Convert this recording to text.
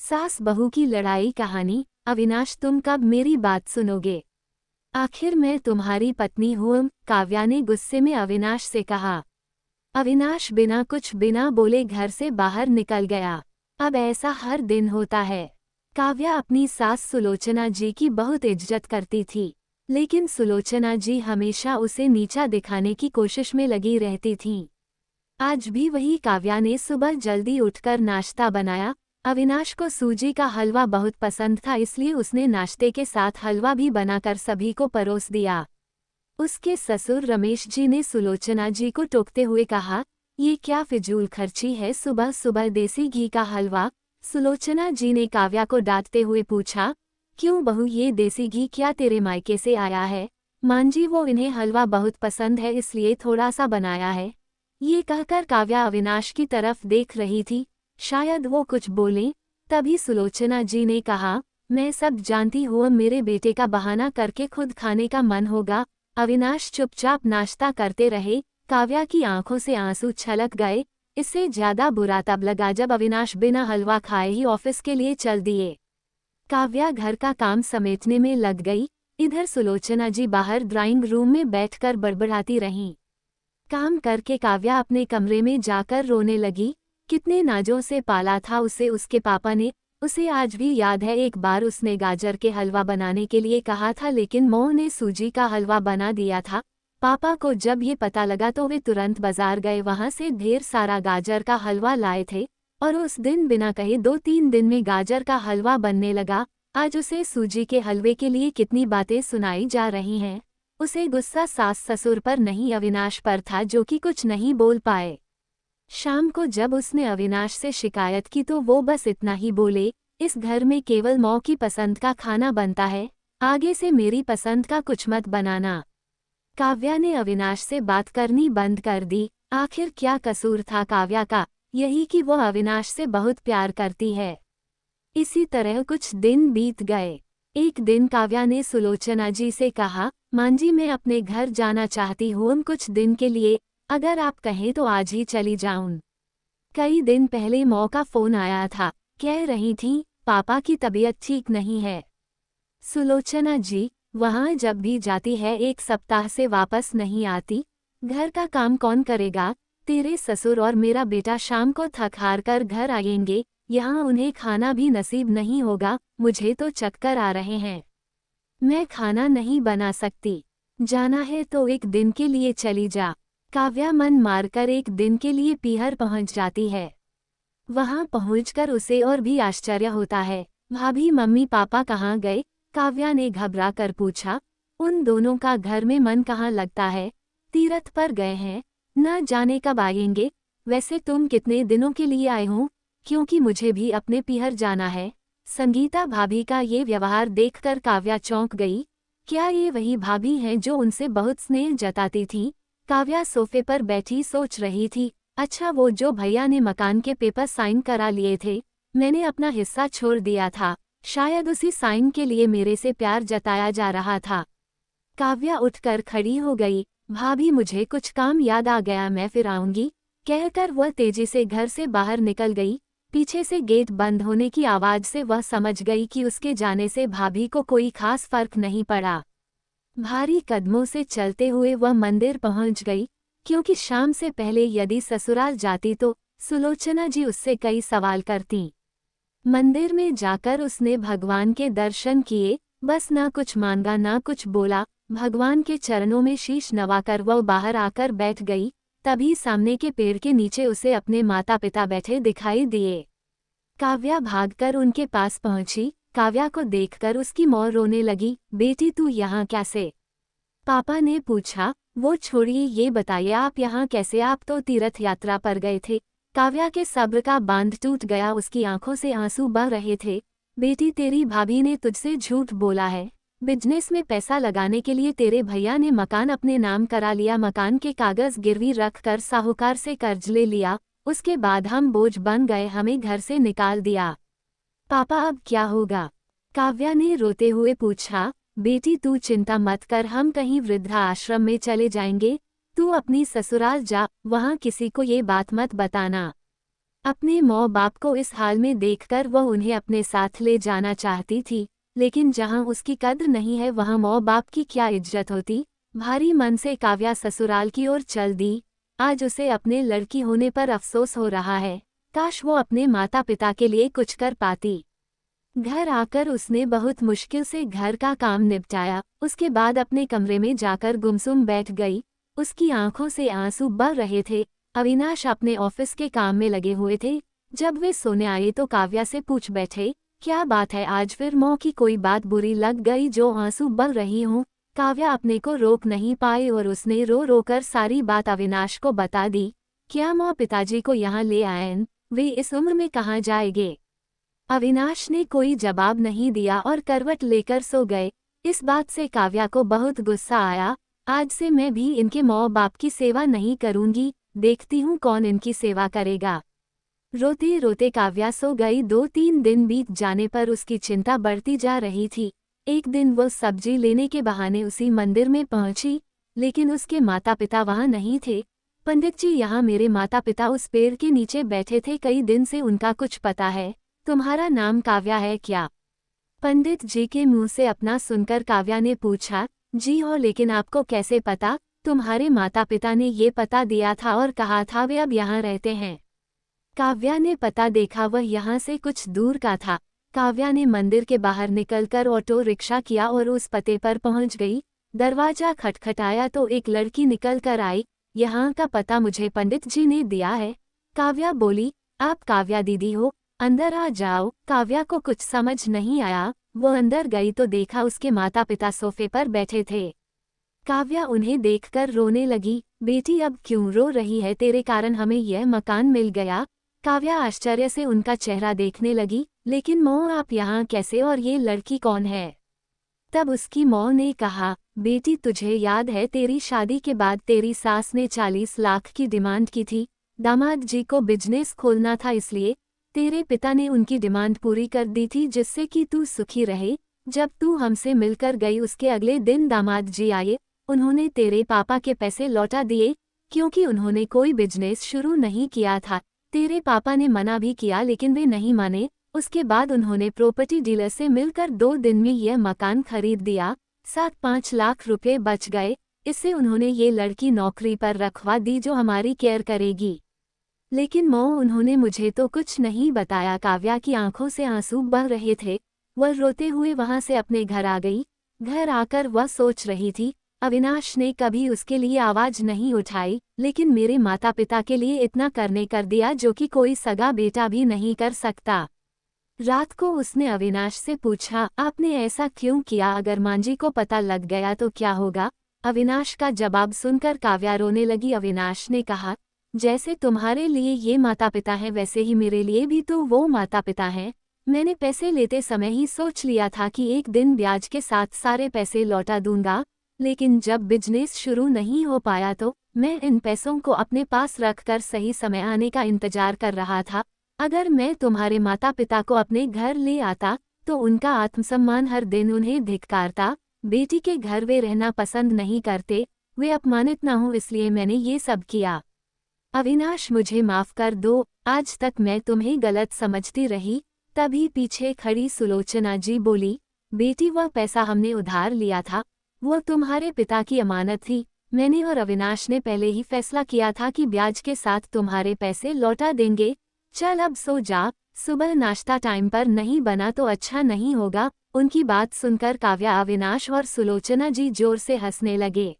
सास बहू की लड़ाई कहानी। अविनाश, तुम कब मेरी बात सुनोगे? आखिर मैं तुम्हारी पत्नी हूँ, काव्या ने गुस्से में अविनाश से कहा। अविनाश बिना बोले घर से बाहर निकल गया। अब ऐसा हर दिन होता है। काव्या अपनी सास सुलोचना जी की बहुत इज्जत करती थी, लेकिन सुलोचना जी हमेशा उसे नीचा दिखाने की कोशिश में लगी रहती थीं। आज भी वही काव्या ने सुबह जल्दी उठकर नाश्ता बनाया। अविनाश को सूजी का हलवा बहुत पसंद था, इसलिए उसने नाश्ते के साथ हलवा भी बनाकर सभी को परोस दिया। उसके ससुर रमेश जी ने सुलोचना जी को टोकते हुए कहा, ये क्या फिजूल खर्ची है, सुबह सुबह देसी घी का हलवा। सुलोचना जी ने काव्या को डांटते हुए पूछा, क्यों बहू, ये देसी घी क्या तेरे मायके से आया है? मान जी, वो इन्हें हलवा बहुत पसंद है इसलिए थोड़ा सा बनाया है। ये कहकर काव्या अविनाश की तरफ देख रही थी, शायद वो कुछ बोले। तभी सुलोचना जी ने कहा, मैं सब जानती हूँ, मेरे बेटे का बहाना करके खुद खाने का मन होगा। अविनाश चुपचाप नाश्ता करते रहे। काव्या की आंखों से आंसू छलक गए। इससे ज्यादा बुरा तब लगा जब अविनाश बिना हलवा खाए ही ऑफिस के लिए चल दिए। काव्या घर का काम समेटने में लग गई। इधर सुलोचना जी बाहर ड्राइंग रूम में बैठकर बड़बड़ाती रहीं। काम करके काव्या अपने कमरे में जाकर रोने लगी। कितने नाजों से पाला था उसे उसके पापा ने। उसे आज भी याद है, एक बार उसने गाजर के हलवा बनाने के लिए कहा था, लेकिन मोह ने सूजी का हलवा बना दिया था। पापा को जब ये पता लगा तो वे तुरंत बाजार गए, वहां से ढेर सारा गाजर का हलवा लाए थे और उस दिन बिना कहे 2-3 दिन में गाजर का हलवा बनने लगा। आज उसे सूजी के हलवे के लिए कितनी बातें सुनाई जा रही हैं। उसे गुस्सा सास ससुर पर नहीं, अविनाश पर था, जो कि कुछ नहीं बोल पाए। शाम को जब उसने अविनाश से शिकायत की तो वो बस इतना ही बोले, इस घर में केवल मौ की पसंद का खाना बनता है, आगे से मेरी पसंद का कुछ मत बनाना। काव्या ने अविनाश से बात करनी बंद कर दी। आखिर क्या कसूर था काव्या का? यही कि वो अविनाश से बहुत प्यार करती है। इसी तरह कुछ दिन बीत गए। एक दिन काव्या ने सुलोचना जी से कहा, मां जी, मैं अपने घर जाना चाहती हूँ कुछ दिन के लिए, अगर आप कहें तो आज ही चली जाऊं। कई दिन पहले मौ का फोन आया था, कह रही थीं पापा की तबीयत ठीक नहीं है। सुलोचना जी, वहां जब भी जाती है 1 सप्ताह से वापस नहीं आती। घर का काम कौन करेगा? तेरे ससुर और मेरा बेटा शाम को थक हार कर घर आएंगे, यहाँ उन्हें खाना भी नसीब नहीं होगा। मुझे तो चक्कर आ रहे हैं। मैं खाना नहीं बना सकती। जाना है तो एक दिन के लिए चली जा। काव्या मन मारकर एक दिन के लिए पीहर पहुंच जाती है। वहां पहुंचकर उसे और भी आश्चर्य होता है। भाभी, मम्मी पापा कहाँ गए? काव्या ने घबरा कर पूछा। उन दोनों का घर में मन कहाँ लगता है? तीर्थ पर गए हैं, न जाने कब आएंगे। वैसे तुम कितने दिनों के लिए आए हो? क्योंकि मुझे भी अपने पीहर जाना है। संगीता भाभी का ये व्यवहार देखकर काव्या चौंक गई। क्या ये वही भाभी हैं जो उनसे बहुत स्नेह जताती थी? काव्या सोफे पर बैठी सोच रही थी। अच्छा, वो जो भैया ने मकान के पेपर साइन करा लिए थे, मैंने अपना हिस्सा छोड़ दिया था, शायद उसी साइन के लिए मेरे से प्यार जताया जा रहा था। काव्या उठकर खड़ी हो गई। भाभी, मुझे कुछ काम याद आ गया, मैं फिर आऊंगी, कहकर वह तेजी से घर से बाहर निकल गई। पीछे से गेट बंद होने की आवाज से वह समझ गई कि उसके जाने से भाभी को कोई खास फर्क नहीं पड़ा। भारी कदमों से चलते हुए वह मंदिर पहुंच गई, क्योंकि शाम से पहले यदि ससुराल जाती तो सुलोचना जी उससे कई सवाल करती। मंदिर में जाकर उसने भगवान के दर्शन किए, बस ना कुछ मांगा ना कुछ बोला। भगवान के चरणों में शीश नवाकर वह बाहर आकर बैठ गई। तभी सामने के पेड़ के नीचे उसे अपने माता पिता बैठे दिखाई दिए। काव्या भागकर उनके पास पहुंची। काव्या को देखकर उसकी माँ रोने लगी। बेटी, तू यहाँ कैसे? पापा ने पूछा। वो छोड़िए, ये बताइए आप यहाँ कैसे? आप तो तीर्थ यात्रा पर गए थे। काव्या के सब्र का बांध टूट गया, उसकी आंखों से आंसू बह रहे थे। बेटी, तेरी भाभी ने तुझसे झूठ बोला है। बिजनेस में पैसा लगाने के लिए तेरे भैया ने मकान अपने नाम करा लिया, मकान के कागज गिरवी रखकर साहूकार से कर्ज ले लिया। उसके बाद हम बोझ बन गए, हमें घर से निकाल दिया। पापा, अब क्या होगा? काव्या ने रोते हुए पूछा। बेटी, तू चिंता मत कर, हम कहीं वृद्धा आश्रम में चले जाएंगे। तू अपनी ससुराल जा, वहां किसी को ये बात मत बताना। अपने माँ बाप को इस हाल में देखकर वह उन्हें अपने साथ ले जाना चाहती थी, लेकिन जहाँ उसकी कद्र नहीं है वहाँ माँ बाप की क्या इज्जत होती। भारी मन से काव्या ससुराल की ओर चल दी। आज उसे अपने लड़की होने पर अफसोस हो रहा है। काश वो अपने माता पिता के लिए कुछ कर पाती। घर आकर उसने बहुत मुश्किल से घर का काम निपटाया। उसके बाद अपने कमरे में जाकर गुमसुम बैठ गई। उसकी आंखों से आंसू बह रहे थे। अविनाश अपने ऑफिस के काम में लगे हुए थे। जब वे सोने आए तो काव्या से पूछ बैठे, क्या बात है, आज फिर माँ की कोई बात बुरी लग गई जो आंसू बह रही हूँ। काव्या अपने को रोक नहीं पाई और उसने रो रो कर सारी बात अविनाश को बता दी। क्या माँ पिताजी को यहाँ ले आए? वे इस उम्र में कहाँ जाएंगे? अविनाश ने कोई जवाब नहीं दिया और करवट लेकर सो गए। इस बात से काव्या को बहुत गुस्सा आया। आज से मैं भी इनके माँ बाप की सेवा नहीं करूंगी, देखती हूँ कौन इनकी सेवा करेगा। रोते रोते काव्या सो गई। 2-3 दिन बीत जाने पर उसकी चिंता बढ़ती जा रही थी। एक दिन वो सब्जी लेने के बहाने उसी मंदिर में पहुंची, लेकिन उसके माता पिता वहां नहीं थे। पंडित जी, यहाँ मेरे माता पिता उस पेड़ के नीचे बैठे थे, कई दिन से उनका कुछ पता है? तुम्हारा नाम काव्या है क्या? पंडित जी के मुंह से अपना सुनकर काव्या ने पूछा, जी हो, लेकिन आपको कैसे पता? तुम्हारे माता पिता ने ये पता दिया था और कहा था वे अब यहाँ रहते हैं। काव्या ने पता देखा, वह यहाँ से कुछ दूर का था। काव्या ने मंदिर के बाहर निकलकर ऑटो रिक्शा किया और उस पते पर पहुँच गई। दरवाजा खटखटाया तो एक लड़की निकल कर आई। यहाँ का पता मुझे पंडित जी ने दिया है। काव्या बोली, आप काव्या दीदी हो, अंदर आ जाओ। काव्या को कुछ समझ नहीं आया। वो अंदर गई तो देखा उसके माता पिता सोफे पर बैठे थे। काव्या उन्हें देखकर रोने लगी। बेटी, अब क्यों रो रही है? तेरे कारण हमें यह मकान मिल गया। काव्या आश्चर्य से उनका चेहरा देखने लगी। लेकिन माँ, आप यहाँ कैसे और ये लड़की कौन है? तब उसकी माँ ने कहा, बेटी तुझे याद है तेरी शादी के बाद तेरी सास ने 40 लाख की डिमांड की थी। दामाद जी को बिजनेस खोलना था, इसलिए तेरे पिता ने उनकी डिमांड पूरी कर दी थी जिससे कि तू सुखी रहे। जब तू हमसे मिलकर गई उसके अगले दिन दामाद जी आए। उन्होंने तेरे पापा के पैसे लौटा दिए, क्योंकि उन्होंने कोई बिजनेस शुरू नहीं किया था। तेरे पापा ने मना भी किया लेकिन वे नहीं माने। उसके बाद उन्होंने प्रॉपर्टी डीलर से मिलकर 2 दिन में यह मकान खरीद दिया। 7-5 लाख रुपए बच गए। इससे उन्होंने ये लड़की नौकरी पर रखवा दी जो हमारी केयर करेगी। लेकिन माँ, उन्होंने मुझे तो कुछ नहीं बताया। काव्या की आंखों से आंसू बह रहे थे। वह रोते हुए वहां से अपने घर आ गई। घर आकर वह सोच रही थी, अविनाश ने कभी उसके लिए आवाज नहीं उठाई, लेकिन मेरे माता पिता के लिए इतना करने कर दिया जो कि कोई सगा बेटा भी नहीं कर सकता। रात को उसने अविनाश से पूछा, आपने ऐसा क्यों किया? अगर मांझी को पता लग गया तो क्या होगा? अविनाश का जवाब सुनकर काव्या रोने लगी। अविनाश ने कहा, जैसे तुम्हारे लिए ये माता पिता हैं वैसे ही मेरे लिए भी तो वो माता पिता हैं। मैंने पैसे लेते समय ही सोच लिया था कि एक दिन ब्याज के साथ सारे पैसे लौटा दूंगा, लेकिन जब बिजनेस शुरू नहीं हो पाया तो मैं इन पैसों को अपने पास रखकर सही समय आने का इंतजार कर रहा था। अगर मैं तुम्हारे माता पिता को अपने घर ले आता तो उनका आत्मसम्मान हर दिन उन्हें धिक्कारता। बेटी के घर वे रहना पसंद नहीं करते, वे अपमानित न हो, इसलिए मैंने ये सब किया। अविनाश, मुझे माफ कर दो, आज तक मैं तुम्हें गलत समझती रही। तभी पीछे खड़ी सुलोचना जी बोली, बेटी, वह पैसा हमने उधार लिया था, वो तुम्हारे पिता की अमानत थी। मैंने और अविनाश ने पहले ही फैसला किया था कि ब्याज के साथ तुम्हारे पैसे लौटा देंगे। चल अब सो जा, सुबह नाश्ता टाइम पर नहीं बना तो अच्छा नहीं होगा। उनकी बात सुनकर काव्या, अविनाश और सुलोचना जी जोर से हंसने लगे।